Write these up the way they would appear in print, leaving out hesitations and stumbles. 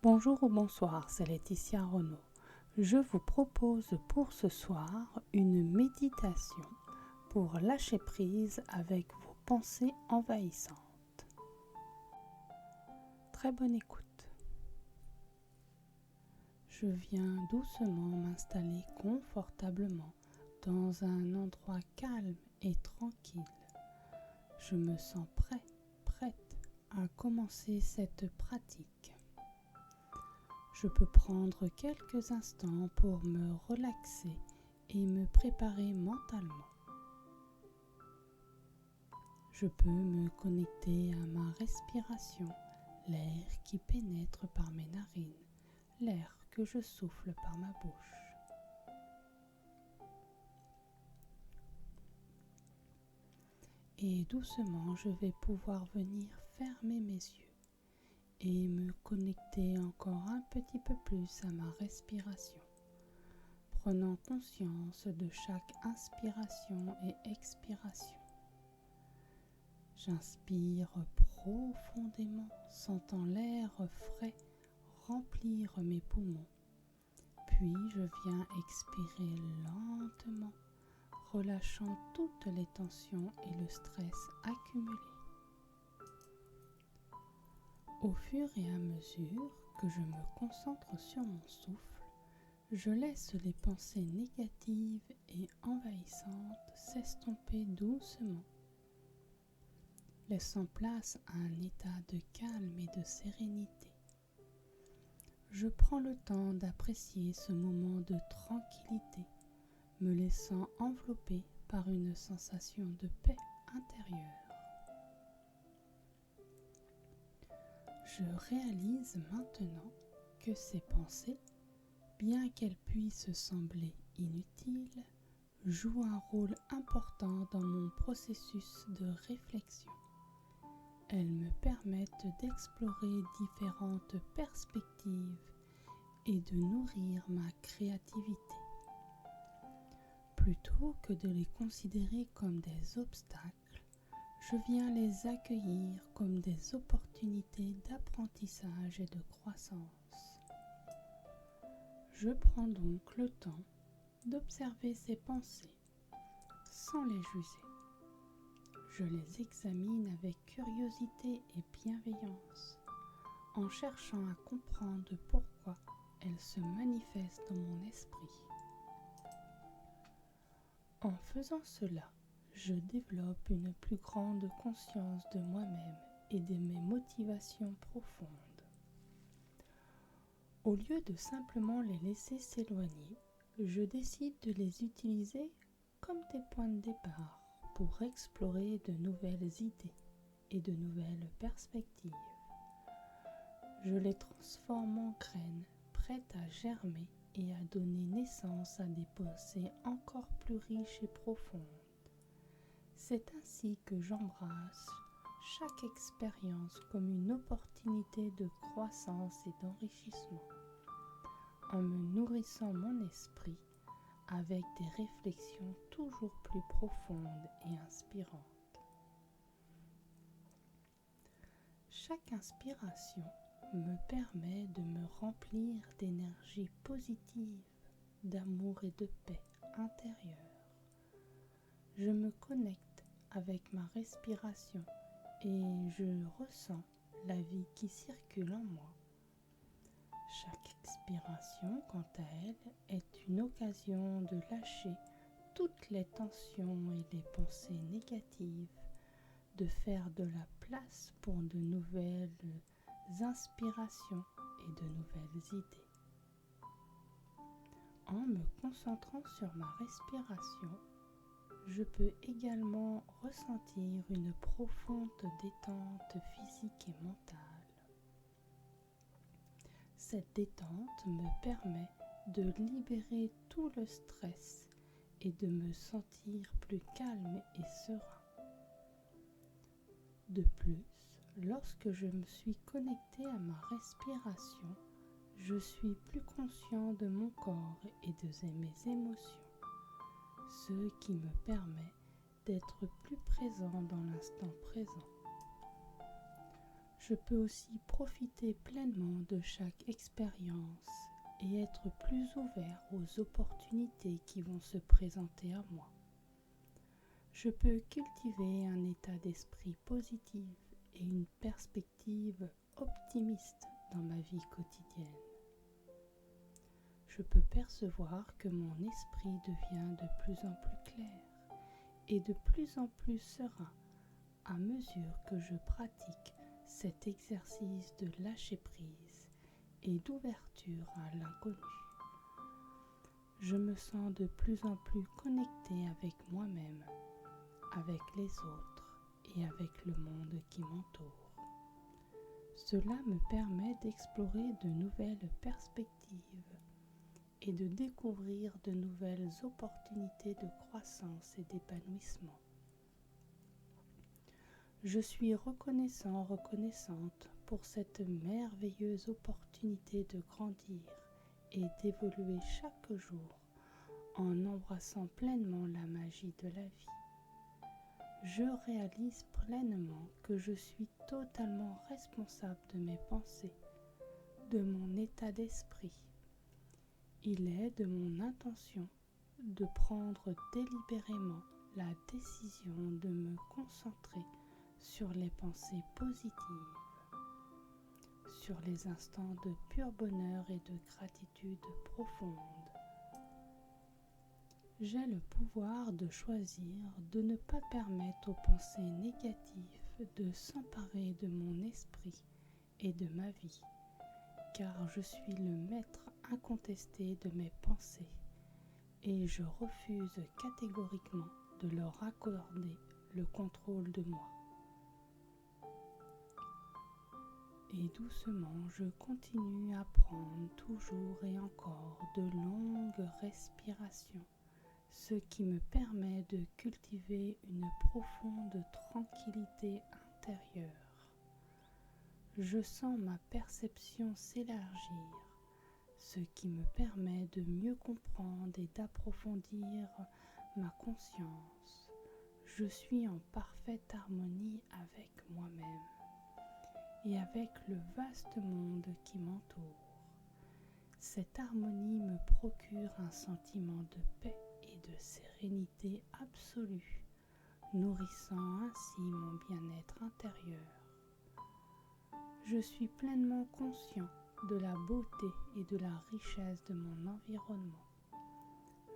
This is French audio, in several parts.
Bonjour ou bonsoir, c'est Laetitia Renaud. Je vous propose pour ce soir une méditation pour lâcher prise avec vos pensées envahissantes. Très bonne écoute. Je viens doucement m'installer confortablement dans un endroit calme et tranquille. Je me sens prête à commencer cette pratique. Je peux prendre quelques instants pour me relaxer et me préparer mentalement. Je peux me connecter à ma respiration, l'air qui pénètre par mes narines, l'air que je souffle par ma bouche. Et doucement, je vais pouvoir venir fermer mes yeux et me connecter encore un petit peu plus à ma respiration, prenant conscience de chaque inspiration et expiration. J'inspire profondément, sentant l'air frais remplir mes poumons, puis je viens expirer lentement, relâchant toutes les tensions et le stress accumulés. Au fur et à mesure que je me concentre sur mon souffle, je laisse les pensées négatives et envahissantes s'estomper doucement, laissant place à un état de calme et de sérénité. Je prends le temps d'apprécier ce moment de tranquillité, me laissant envelopper par une sensation de paix intérieure. Je réalise maintenant que ces pensées, bien qu'elles puissent sembler inutiles, jouent un rôle important dans mon processus de réflexion. Elles me permettent d'explorer différentes perspectives et de nourrir ma créativité. Plutôt que de les considérer comme des obstacles, je viens les accueillir comme des opportunités d'apprentissage et de croissance. Je prends donc le temps d'observer ces pensées sans les juger. Je les examine avec curiosité et bienveillance, en cherchant à comprendre pourquoi elles se manifestent dans mon esprit. En faisant cela, je développe une plus grande conscience de moi-même et de mes motivations profondes. Au lieu de simplement les laisser s'éloigner, je décide de les utiliser comme des points de départ pour explorer de nouvelles idées et de nouvelles perspectives. Je les transforme en graines prêtes à germer et à donner naissance à des pensées encore plus riches et profondes. C'est ainsi que j'embrasse chaque expérience comme une opportunité de croissance et d'enrichissement, en me nourrissant mon esprit avec des réflexions toujours plus profondes et inspirantes. Chaque inspiration me permet de me remplir d'énergie positive, d'amour et de paix intérieure. Je me connecte avec ma respiration et je ressens la vie qui circule en moi. Chaque expiration, quant à elle, est une occasion de lâcher toutes les tensions et les pensées négatives, de faire de la place pour de nouvelles inspirations et de nouvelles idées. En me concentrant sur ma respiration, je peux également ressentir une profonde détente physique et mentale. Cette détente me permet de libérer tout le stress et de me sentir plus calme et serein. De plus, lorsque je me suis connecté à ma respiration, je suis plus conscient de mon corps et de mes émotions, ce qui me permet d'être plus présent dans l'instant présent. Je peux aussi profiter pleinement de chaque expérience et être plus ouvert aux opportunités qui vont se présenter à moi. Je peux cultiver un état d'esprit positif et une perspective optimiste dans ma vie quotidienne. Je peux percevoir que mon esprit devient de plus en plus clair et de plus en plus serein à mesure que je pratique cet exercice de lâcher prise et d'ouverture à l'inconnu. Je me sens de plus en plus connecté avec moi-même, avec les autres et avec le monde qui m'entoure. Cela me permet d'explorer de nouvelles perspectives et de découvrir de nouvelles opportunités de croissance et d'épanouissement. Je suis reconnaissante pour cette merveilleuse opportunité de grandir et d'évoluer chaque jour en embrassant pleinement la magie de la vie. Je réalise pleinement que je suis totalement responsable de mes pensées, de mon état d'esprit. Il est de mon intention de prendre délibérément la décision de me concentrer sur les pensées positives, sur les instants de pur bonheur et de gratitude profonde. J'ai le pouvoir de choisir de ne pas permettre aux pensées négatives de s'emparer de mon esprit et de ma vie, car je suis le maître incontesté de mes pensées et je refuse catégoriquement de leur accorder le contrôle de moi. Et doucement, je continue à prendre toujours et encore de longues respirations, ce qui me permet de cultiver une profonde tranquillité intérieure. Je sens ma perception s'élargir, ce qui me permet de mieux comprendre et d'approfondir ma conscience. Je suis en parfaite harmonie avec moi-même et avec le vaste monde qui m'entoure. Cette harmonie me procure un sentiment de paix et de sérénité absolue, nourrissant ainsi mon bien-être intérieur. Je suis pleinement conscient de la beauté et de la richesse de mon environnement.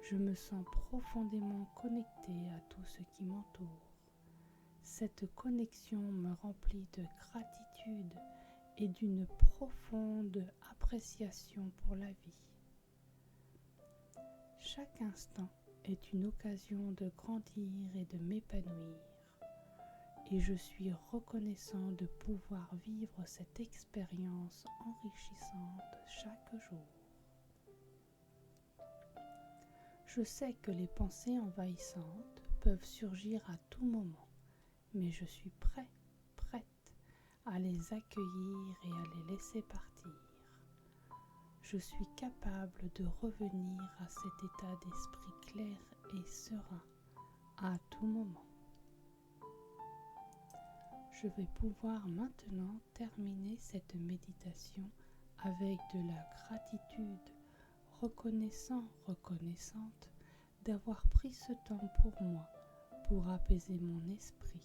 Je me sens profondément connecté à tout ce qui m'entoure. Cette connexion me remplit de gratitude et d'une profonde appréciation pour la vie. Chaque instant est une occasion de grandir et de m'épanouir, et je suis reconnaissant de pouvoir vivre cette expérience enrichissante chaque jour. Je sais que les pensées envahissantes peuvent surgir à tout moment, mais je suis prête à les accueillir et à les laisser partir. Je suis capable de revenir à cet état d'esprit clair et serein à tout moment. Je vais pouvoir maintenant terminer cette méditation avec de la gratitude, reconnaissante d'avoir pris ce temps pour moi, pour apaiser mon esprit.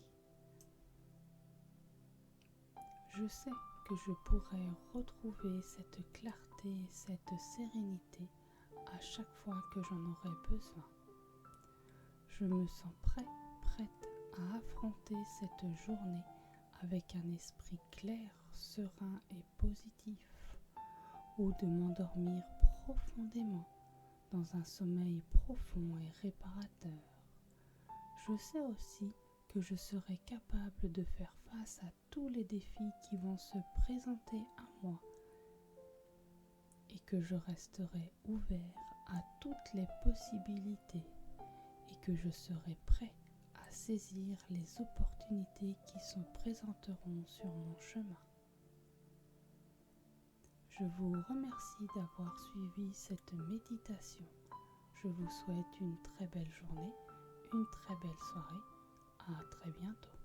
Je sais que je pourrai retrouver cette clarté et cette sérénité à chaque fois que j'en aurai besoin. Je me sens prête à affronter cette journée avec un esprit clair, serein et positif, ou de m'endormir profondément dans un sommeil profond et réparateur. Je sais aussi que je serai capable de faire face à tous les défis qui vont se présenter à moi et que je resterai ouvert à toutes les possibilités et que je serai prêt à saisir les opportunités qui se présenteront sur mon chemin. Je vous remercie d'avoir suivi cette méditation. Je vous souhaite une très belle journée, une très belle soirée. À très bientôt.